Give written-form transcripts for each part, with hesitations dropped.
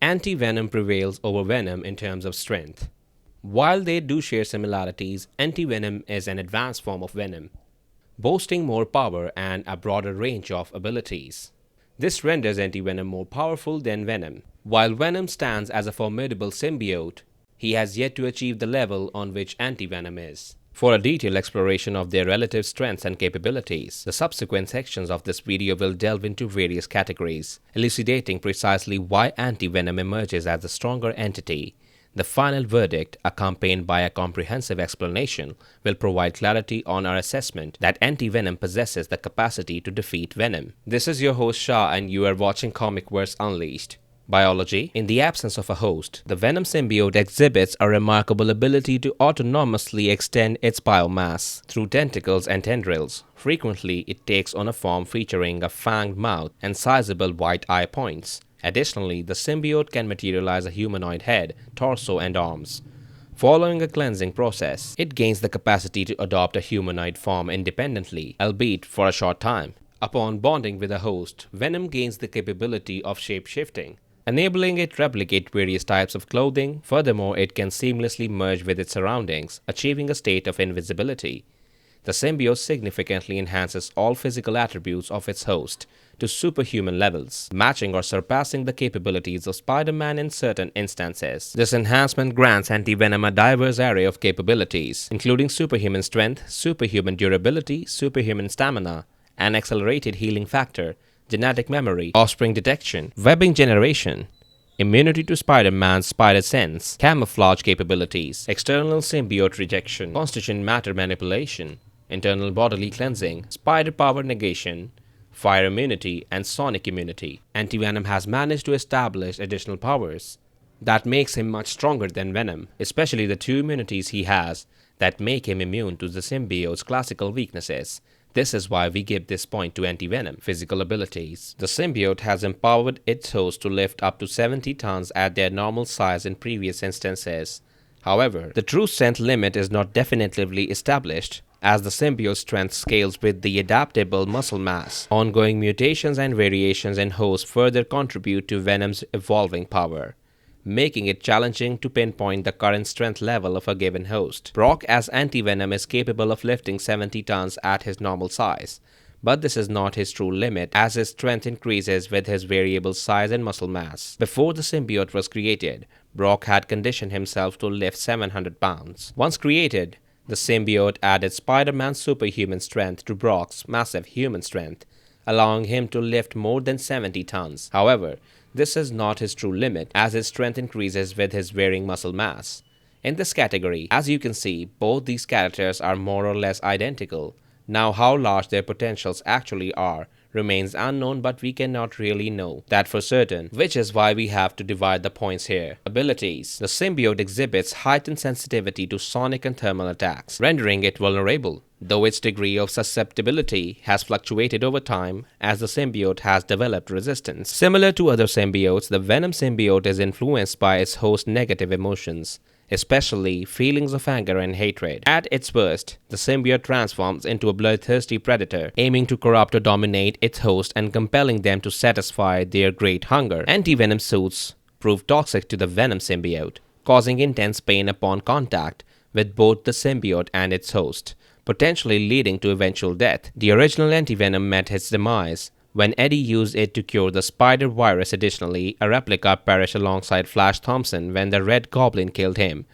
Anti-Venom prevails over Venom in terms of strength. While they do share similarities, Anti-Venom is an advanced form of Venom, boasting more power and a broader range of abilities. This renders Anti-Venom more powerful than Venom. While Venom stands as a formidable symbiote, he has yet to achieve the level on which Anti-Venom is. For a detailed exploration of their relative strengths and capabilities, the subsequent sections of this video will delve into various categories, elucidating precisely why Anti-Venom emerges as the stronger entity. The final verdict, accompanied by a comprehensive explanation, will provide clarity on our assessment that Anti-Venom possesses the capacity to defeat Venom. This is your host Shah and you are watching Comicverse Unleashed. Biology. In the absence of a host, the Venom symbiote exhibits a remarkable ability to autonomously extend its biomass through tentacles and tendrils. Frequently, it takes on a form featuring a fanged mouth and sizable white eye points. Additionally, the symbiote can materialize a humanoid head, torso, and arms. Following a cleansing process, it gains the capacity to adopt a humanoid form independently, albeit for a short time. Upon bonding with a host, Venom gains the capability of shape-shifting, enabling it to replicate various types of clothing. Furthermore, it can seamlessly merge with its surroundings, achieving a state of invisibility. The symbiote significantly enhances all physical attributes of its host to superhuman levels, matching or surpassing the capabilities of Spider-Man in certain instances. This enhancement grants Anti-Venom a diverse array of capabilities, including superhuman strength, superhuman durability, superhuman stamina, an accelerated healing factor, genetic memory, offspring detection, webbing generation, immunity to Spider-Man's spider sense, camouflage capabilities, external symbiote rejection, constituent matter manipulation, internal bodily cleansing, spider power negation, fire immunity, and sonic immunity. Anti-Venom has managed to establish additional powers that makes him much stronger than Venom, especially the two immunities he has that make him immune to the symbiote's classical weaknesses. This is why we give this point to Anti-Venom. Physical abilities. The symbiote has empowered its host to lift up to 70 tons at their normal size in previous instances. However, the true strength limit is not definitively established, as the symbiote's strength scales with the adaptable muscle mass. Ongoing mutations and variations in hosts further contribute to Venom's evolving power, making it challenging to pinpoint the current strength level of a given host. Brock as Anti-Venom is capable of lifting 70 tons at his normal size, but this is not his true limit as his strength increases with his variable size and muscle mass. Before the symbiote was created, Brock had conditioned himself to lift 700 pounds. Once created, the symbiote added Spider-Man's superhuman strength to Brock's massive human strength, allowing him to lift more than 70 tons. However, this is not his true limit as his strength increases with his varying muscle mass. In this category, as you can see, both these characters are more or less identical. Now how large their potentials actually are remains unknown, but we cannot really know that for certain, which is why we have to divide the points here. Abilities. The symbiote exhibits heightened sensitivity to sonic and thermal attacks, rendering it vulnerable, though its degree of susceptibility has fluctuated over time as the symbiote has developed resistance. Similar to other symbiotes, the Venom symbiote is influenced by its host's negative emotions, especially feelings of anger and hatred. At its worst, the symbiote transforms into a bloodthirsty predator, aiming to corrupt or dominate its host and compelling them to satisfy their great hunger. Anti-Venom suits prove toxic to the Venom symbiote, causing intense pain upon contact with both the symbiote and its host, potentially leading to eventual death. The original Anti-Venom met its demise when Eddie used it to cure the spider virus. Additionally, a replica perished alongside Flash Thompson when the Red Goblin killed him,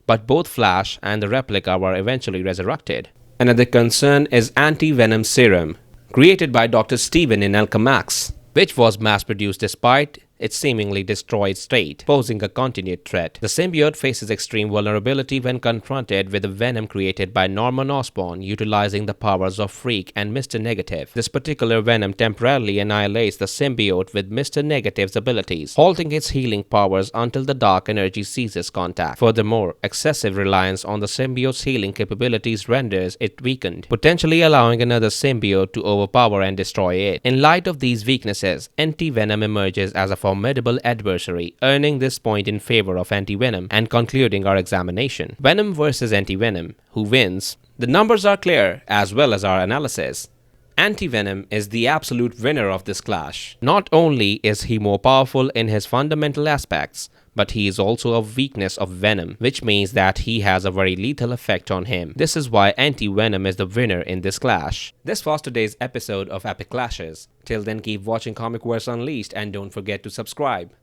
but both Flash and the replica were eventually resurrected. Another concern is Anti-Venom Serum, created by Dr. Steven in Alchemax, which was mass-produced despite its seemingly destroyed state, posing a continued threat. The symbiote faces extreme vulnerability when confronted with the venom created by Norman Osborn, utilizing the powers of Freak and Mr. Negative. This particular venom temporarily annihilates the symbiote with Mr. Negative's abilities, halting its healing powers until the dark energy ceases contact. Furthermore, excessive reliance on the symbiote's healing capabilities renders it weakened, potentially allowing another symbiote to overpower and destroy it. In light of these weaknesses, Anti-Venom emerges as a formidable adversary, earning this point in favor of Anti-Venom and concluding our examination. Venom versus Anti-Venom. Who wins? The numbers are clear, as well as our analysis. Anti-Venom is the absolute winner of this clash. Not only is he more powerful in his fundamental aspects, but he is also a weakness of Venom, which means that he has a very lethal effect on him. This is why Anti-Venom is the winner in this clash. This was today's episode of Epic Clashes. Till then, keep watching Comic Verse Unleashed and don't forget to subscribe.